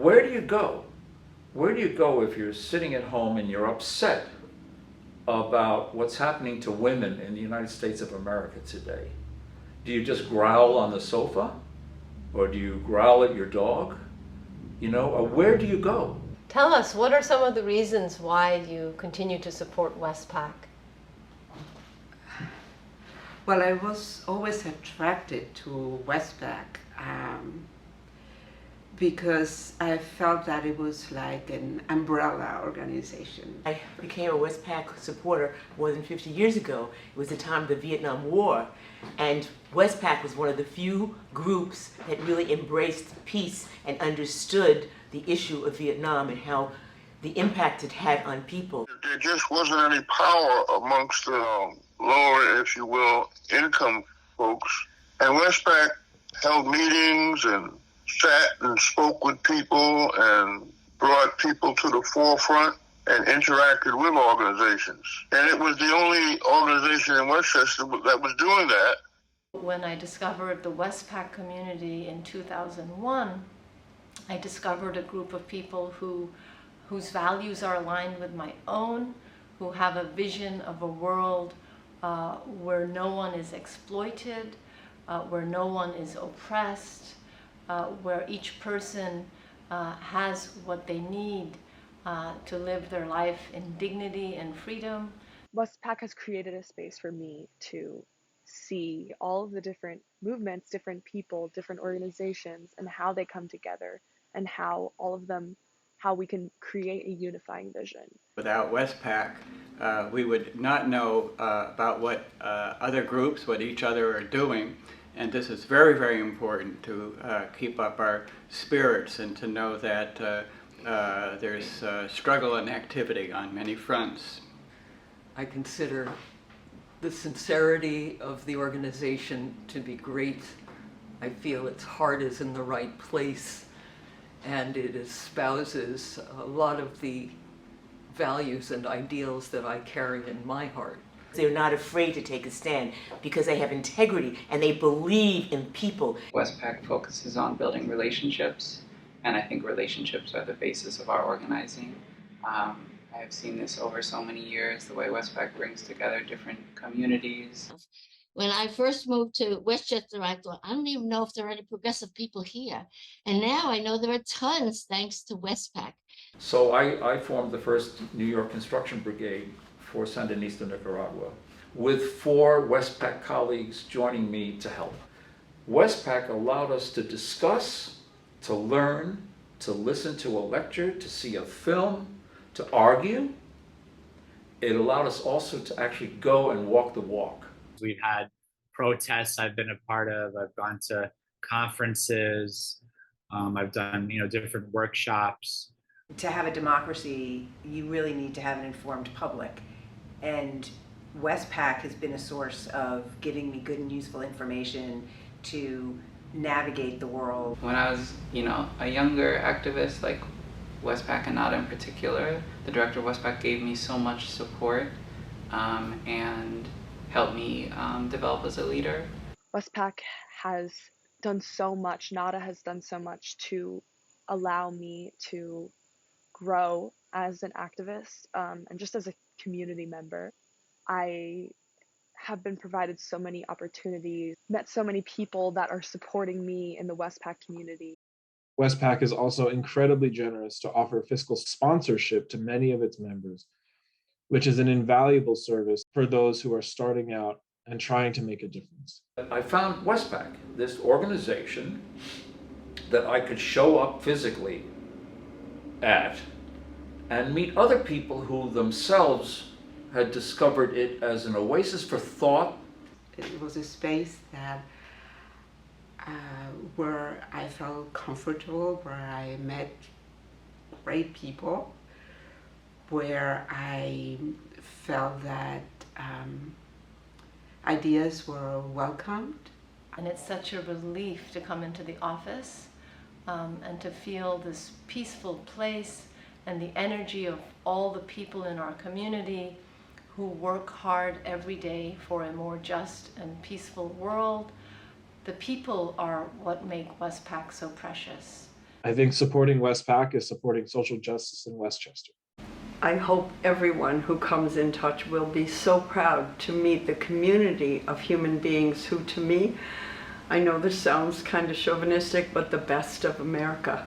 where do you go? Where do you go if you're sitting at home and you're upset about what's happening to women in the United States of America today? Do you just growl on the sofa? Or do you growl at your dog? Or where do you go? Tell us, what are some of the reasons why you continue to support WESPAC? Well, I was always attracted to WESPAC because I felt that it was like an umbrella organization. I became a WESPAC supporter more than 50 years ago. It was the time of the Vietnam War, and WESPAC was one of the few groups that really embraced peace and understood the issue of Vietnam and how the impact it had on people. There just wasn't any power amongst the lower, if you will, income folks. And WESPAC held meetings and sat and spoke with people and brought people to the forefront and interacted with organizations. And it was the only organization in Westchester that was doing that. When I discovered the WESPAC community in 2001, I discovered a group of people whose values are aligned with my own, who have a vision of a world where no one is exploited, where no one is oppressed, where each person has what they need to live their life in dignity and freedom. WESPAC has created a space for me to see all of the different movements, different people, different organizations, and how they come together, and how all of them, how we can create a unifying vision. Without WESPAC, we would not know about what other groups, what each other are doing. And this is very, very important to keep up our spirits and to know that there's struggle and activity on many fronts. I consider the sincerity of the organization to be great. I feel its heart is in the right place, and it espouses a lot of the values and ideals that I carry in my heart. They're not afraid to take a stand because they have integrity and they believe in people. WESPAC focuses on building relationships, and I think relationships are the basis of our organizing. I have seen this over so many years, the way WESPAC brings together different communities. When I first moved to Westchester, I thought, I don't even know if there are any progressive people here. And now I know there are tons thanks to WESPAC. So I formed the first New York Construction Brigade for Sandinista Nicaragua, with 4 WESPAC colleagues joining me to help. WESPAC allowed us to discuss, to learn, to listen to a lecture, to see a film, to argue. It allowed us also to actually go and walk the walk. We've had protests I've been a part of. I've gone to conferences. I've done different workshops. To have a democracy, you really need to have an informed public. And WESPAC has been a source of giving me good and useful information to navigate the world. When I was, a younger activist, like WESPAC and Nada in particular, the director of WESPAC gave me so much support and helped me develop as a leader. WESPAC has done so much, Nada has done so much to allow me to grow as an activist and just as a community member. I have been provided so many opportunities, met so many people that are supporting me in the WESPAC community. WESPAC is also incredibly generous to offer fiscal sponsorship to many of its members, which is an invaluable service for those who are starting out and trying to make a difference. I found WESPAC, this organization that I could show up physically at and meet other people who themselves had discovered it as an oasis for thought. It was a space that where I felt comfortable, where I met great people, where I felt that ideas were welcomed. And it's such a relief to come into the office and to feel this peaceful place and the energy of all the people in our community who work hard every day for a more just and peaceful world. The people are what make WESPAC so precious. I think supporting WESPAC is supporting social justice in Westchester. I hope everyone who comes in touch will be so proud to meet the community of human beings who, to me, I know this sounds kind of chauvinistic, but the best of America.